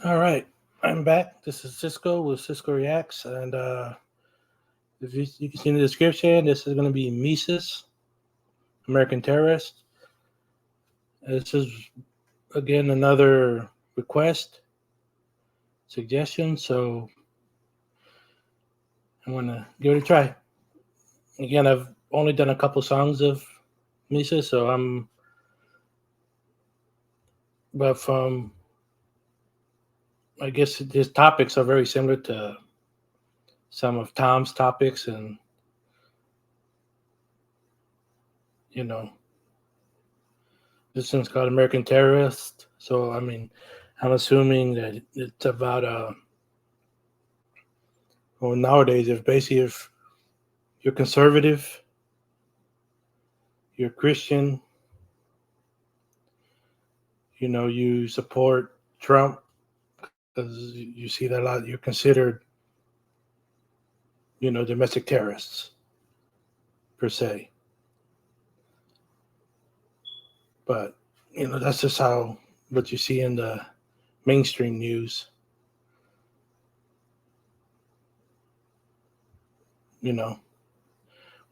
All right, I'm back. This is Cisco with Cisco Reacts, and if you can see in the description, this is going to be MESUS, American Terrorist. This is again another request suggestion, so I'm going to give it a try. Again, I've only done a couple songs of MESUS, but from I guess his topics are very similar to some of Tom's topics, and you know, this one's called American Terrorist. So I mean, I'm assuming that it's about well, nowadays, if you're conservative, you're Christian, you support Trump because you see that a lot. You're considered, domestic terrorists per se. But that's just how what you see in the mainstream news.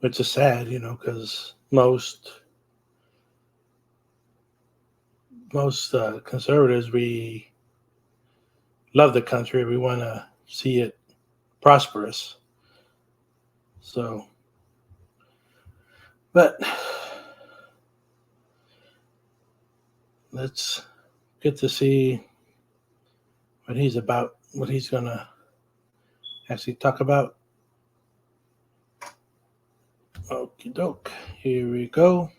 Which is sad, because most conservatives, we love the country. We want to see it prosperous. So, but let's get to see what he's about, what he's going to actually talk about. Okie doke. Here we go.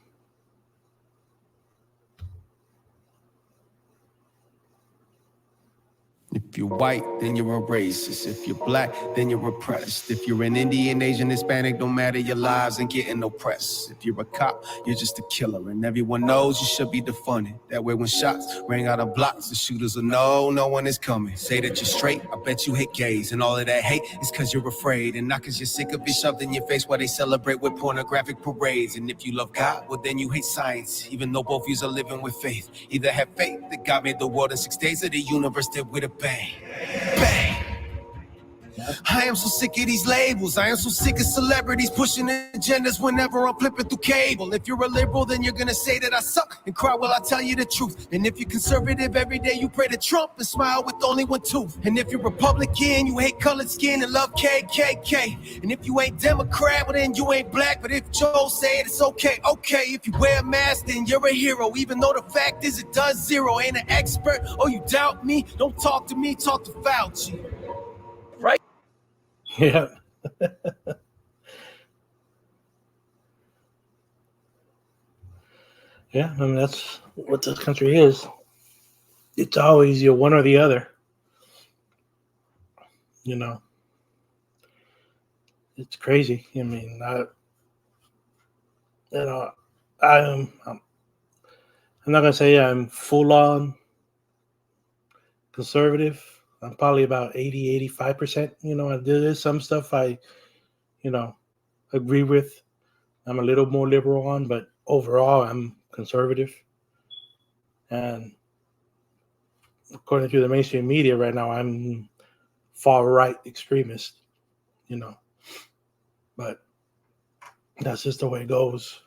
If you're white, then you're a racist. If you're black, then you're oppressed. If you're an Indian, Asian, Hispanic, don't matter your lives and getting oppressed. If you're a cop, you're just a killer. And everyone knows you should be defunded. That way when shots ring out of blocks, the shooters will know no one is coming. Say that you're straight, I bet you hate gays. And all of that hate is cause you're afraid. And not cause you're sick of it shoved in your face while they celebrate with pornographic parades. And if you love God, well then you hate science. Even though both of you are living with faith. Either have faith that God made the world in 6 days, or the universe did with a bang. Bang. I am so sick of these labels. I am so sick of celebrities pushing agendas whenever I'm flipping through cable. If you're a liberal, then you're gonna say that I suck and cry while I tell you the truth. And if you're conservative, every day you pray to Trump and smile with only one tooth. And if you're Republican, you hate colored skin and love KKK. And if you ain't Democrat, well then you ain't black. But if Joe say it, it's okay. Okay, if you wear a mask, then you're a hero. Even though the fact is it does zero. Ain't an expert, oh you doubt me? Don't talk to me, talk to Fauci. Right? Yeah. Yeah, I mean, that's what this country is. It's always you're one or the other. It's crazy. I mean, I'm not gonna say I'm full on conservative. I'm probably about 85%. There is some stuff I, agree with. I'm a little more liberal on, but overall I'm conservative. And according to the mainstream media right now, I'm far right extremist, but that's just the way it goes.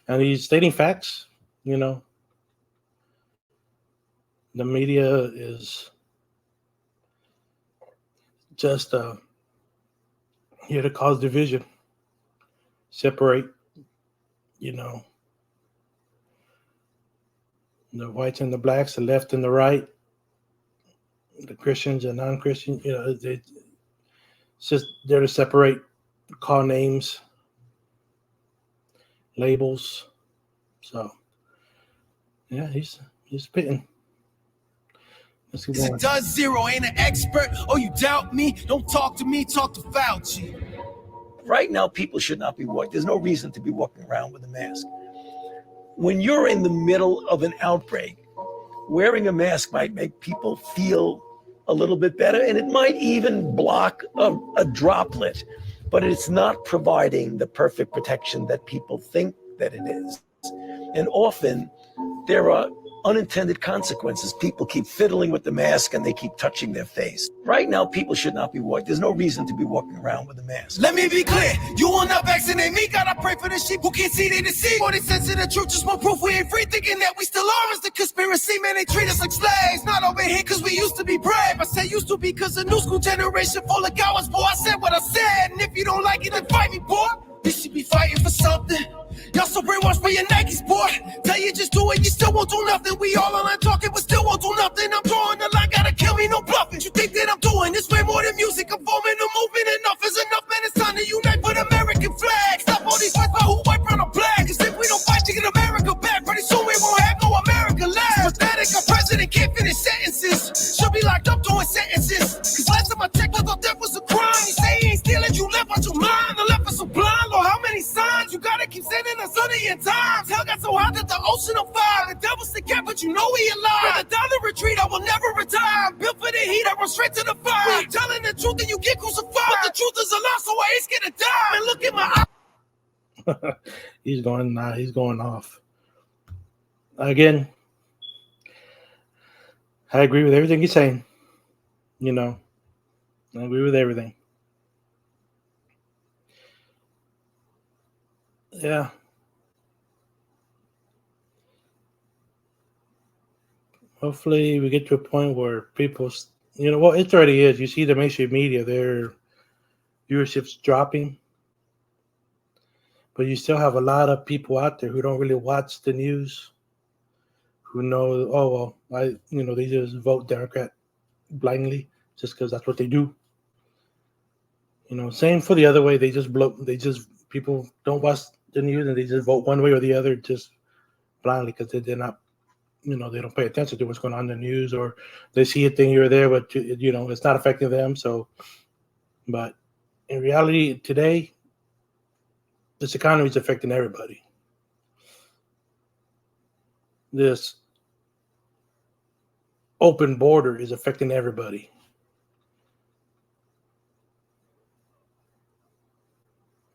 And he's stating facts, the media is just here to cause division, separate, the whites and the blacks, the left and the right, the Christians and non-Christians. It's just there to separate, call names, labels. So, yeah, he's spitting. It does zero, ain't an expert. Oh, you doubt me? Don't talk to me, talk to Fauci. Right now, people should not be walking. There's no reason to be walking around with a mask. When you're in the middle of an outbreak, wearing a mask might make people feel a little bit better, and it might even block a droplet, but it's not providing the perfect protection that people think that it is. And often there are unintended consequences. People keep fiddling with the mask and they keep touching their face. Right now, people should not be walking. There's no reason to be walking around with a mask. Let me be clear, you will not vaccinate me. Gotta pray for the sheep who can't see, they deceive. 40 cents of the truth, just more proof we ain't free. Thinking that we still are is the conspiracy. Man, they treat us like slaves. Not over here cause we used to be brave. I say used to be cause a new school generation full of cowards. Boy, I said what I said, and if you don't like it, then fight me, boy. You should be fighting for something. Y'all so brainwashed by your Nikes, boy. Tell you just do it, you still won't do nothing. We all online talking, but still won't do nothing. I'm drawing the line, gotta kill me, no bluffing. You think that I'm doing this way more than music? I'm forming a movement, enough is enough, man. It's time to unite for the American flag. Stop all these fights by who white, brown, or black. Cause if we don't fight to get America back, pretty soon we won't have no America left. It's pathetic, our president can't finish sentences. Should be locked up doing sentences. Cause last time I checked, I thought that was a crime. You say he ain't stealing, you left out your mind. The left us so blind, Lord, how many signs you gotta keep sending us under your times? Hell got so hot that the ocean on fire. The devil's the cat, but you know he alive. Rather die than retreat, I will never retire. I'm built for the heat, I run straight to the fire. We ain't telling the truth and you get crucified. But the truth is a lie, so I ain't scared to die. Man, look in my eyes. He's going off. Again, I agree with everything he's saying. You know, I agree with everything. Yeah. Hopefully we get to a point where people, well, it already is. You see the mainstream media, their viewership's dropping. But you still have a lot of people out there who don't really watch the news, who know, oh, well, they just vote Democrat blindly just because that's what they do. Same for the other way. People don't watch the news and they just vote one way or the other just blindly because they're not, they don't pay attention to what's going on in the news, or they see a thing here or there, but, it's not affecting them. So, but in reality today, this economy is affecting everybody. This open border is affecting everybody.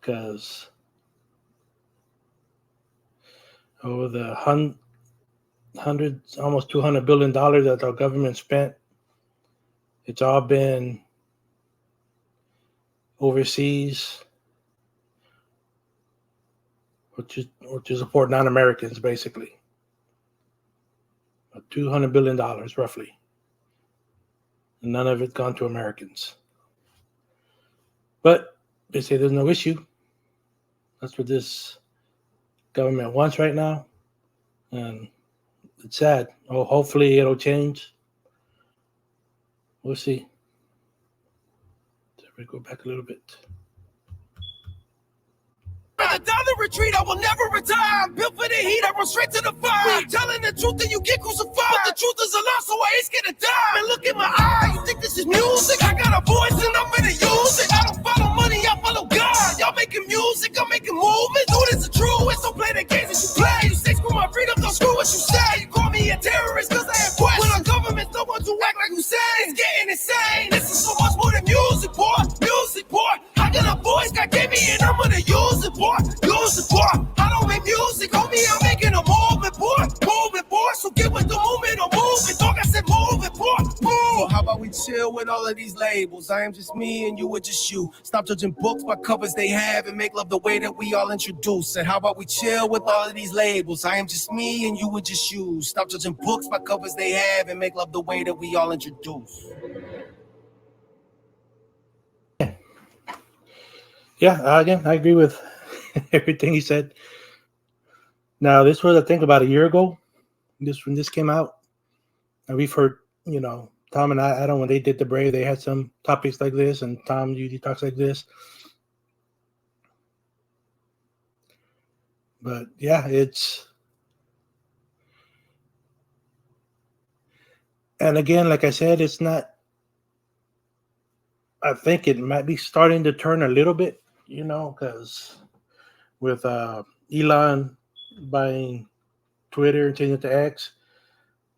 Because over the hundreds, almost $200 billion that our government spent, it's all been overseas, or to support non-Americans, basically. $200 billion, roughly. And none of it gone to Americans. But they say there's no issue. That's what this government wants right now. And it's sad. Oh, hopefully it'll change. We'll see. So we go back a little bit. Rather die than retreat, I will never retire. I'm built for the heat, I run straight to the fire. We ain't telling the truth and you get crucified. But the truth is a lie, so I ain't scared to die. Man, look in my eye, you think this is music? I got a voice and I'm gonna use it. I don't follow money, I follow God. Y'all making music, I'm making movements. Do this is true, it's don't play the games that you play. You say screw my freedom, don't screw what you say. You call me a terrorist cause I have questions. When our government's don't want to act like you say. It's getting insane, this is so much more than music, boy. Music, boy. I got a voice, God gave me and I'm gonna use it, boy. Use it, boy. I don't make music, homie, I'm making a movement, boy. Movement, boy. So get with the movement or move it, dog. I said move it, boy. Move. So how about we chill with all of these labels? I am just me and you are just you. Stop judging books by covers they have and make love the way that we all introduce. And how about we chill with all of these labels? I am just me and you are just you. Stop judging books by covers they have and make love the way that we all introduce. Yeah, again, I agree with everything he said. Now, this was, I think, about a year ago. When this came out, and we've heard, Tom and I when they did the Brave, they had some topics like this, and Tom usually talks like this. But yeah, and again, like I said, it's not. I think it might be starting to turn a little bit, because with Elon buying Twitter and changing it to X,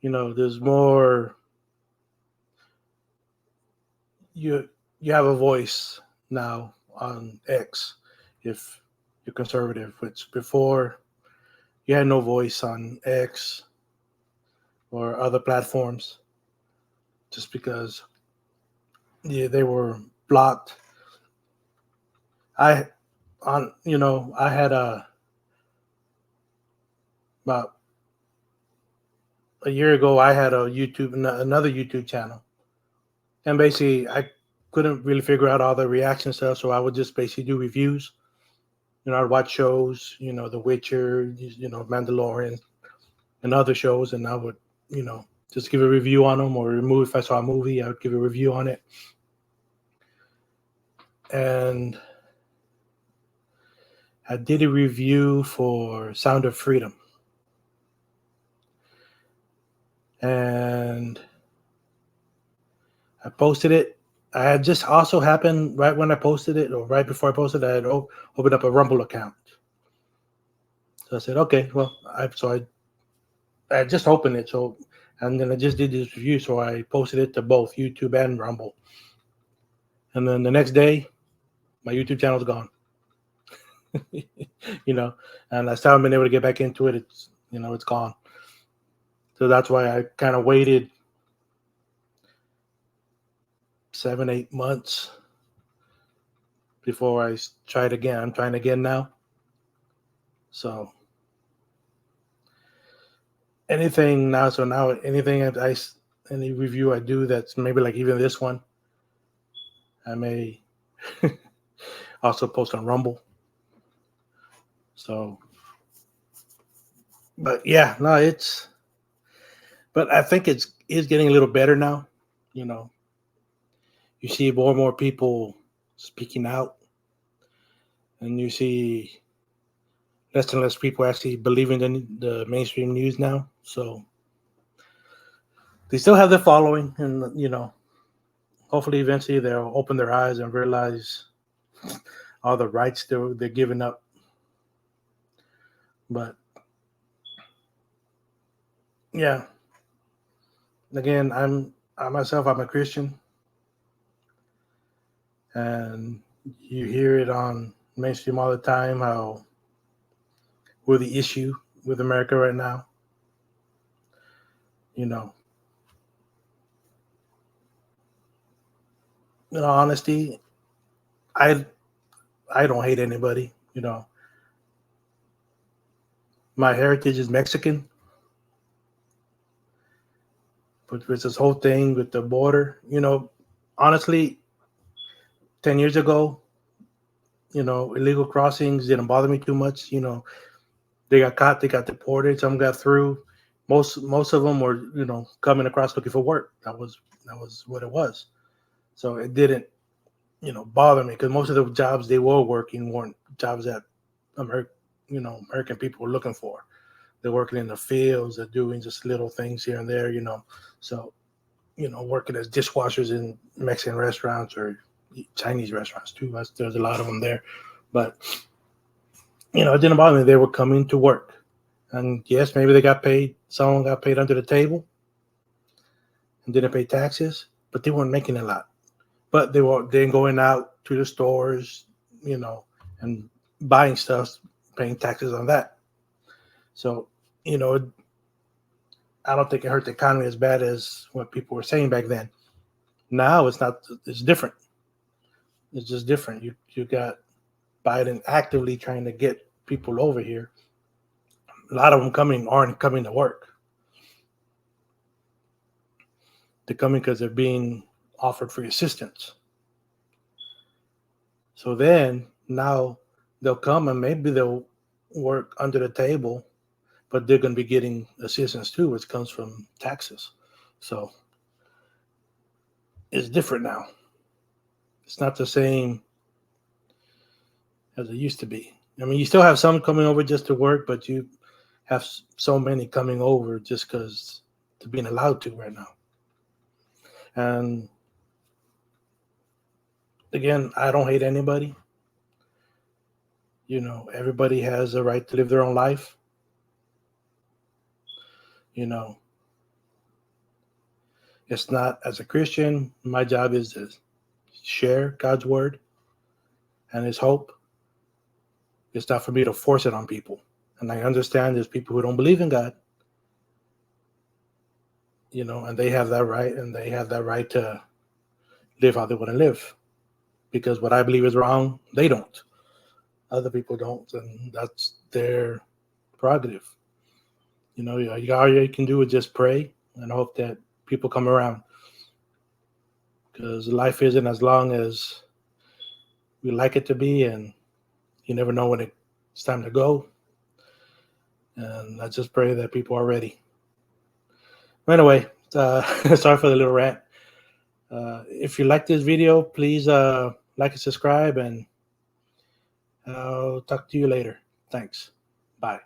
there's more. You have a voice now on X if you're conservative, which before you had no voice on X. or other platforms, just because they were blocked. I I had about a year ago. I had another YouTube channel, and basically I couldn't really figure out all the reaction stuff, so I would just basically do reviews. I'd watch shows, The Witcher, Mandalorian, and other shows, and I would, just give a review on them, or a movie. If I saw a movie, I would give a review on it. And I did a review for Sound of Freedom. And I posted it. I had just also happened right when I posted it, or right before I posted it, I had opened up a Rumble account. So I said, okay, well, I just opened it. So, and then I just did this review. So I posted it to both YouTube and Rumble. And then the next day, my YouTube channel's gone. And I still haven't been able to get back into it. It's gone. So that's why I kind of waited 7-8 months before I tried again. I'm trying again now. So anything now. So now anything any review I do that's maybe like even this one, I may also post on Rumble. So, but yeah, no, but I think it's getting a little better now. You see more and more people speaking out, and you see less and less people actually believing in the mainstream news now. So they still have their following, and hopefully eventually they'll open their eyes and realize all the rights they're giving up. But yeah, again, I'm a Christian, and you hear it on mainstream all the time how we're the issue with America right now. In honesty, I don't hate anybody. My heritage is Mexican, but with this whole thing with the border, honestly, 10 years ago, illegal crossings didn't bother me too much. They got caught, they got deported, some got through. Most of them were, coming across looking for work. That was what it was. So it didn't, bother me, because most of the jobs they were working weren't jobs that American people were looking for. They're working in the fields, they're doing just little things here and there, So, working as dishwashers in Mexican restaurants or Chinese restaurants too. There's a lot of them there. But, it didn't bother me. They were coming to work. And yes, maybe they got paid. Someone got paid under the table and didn't pay taxes, but they weren't making a lot. But they were then going out to the stores, and buying stuff, paying taxes on that. So, I don't think it hurt the economy as bad as what people were saying back then. Now it's not. It's different. It's just different. You got Biden actively trying to get people over here. A lot of them aren't coming to work. They're coming because they're being offered free assistance. So then now they'll come and maybe they'll work under the table, but they're going to be getting assistance too, which comes from taxes. So it's different now. It's not the same as it used to be. I mean, you still have some coming over just to work, but you have so many coming over just because they're being allowed to right now. And again, I don't hate anybody. Everybody has a right to live their own life. It's not, as a Christian, my job is to share God's word and his hope. It's not for me to force it on people. And I understand there's people who don't believe in God. and they have that right, and they have that right to live how they want to live. Because what I believe is wrong, they don't. Other people don't, and that's their prerogative. All you can do is just pray and hope that people come around. Because life isn't as long as we like it to be, and you never know when it's time to go. And I just pray that people are ready. Anyway, sorry for the little rant. If you like this video, please like and subscribe, and I'll talk to you later. Thanks. Bye.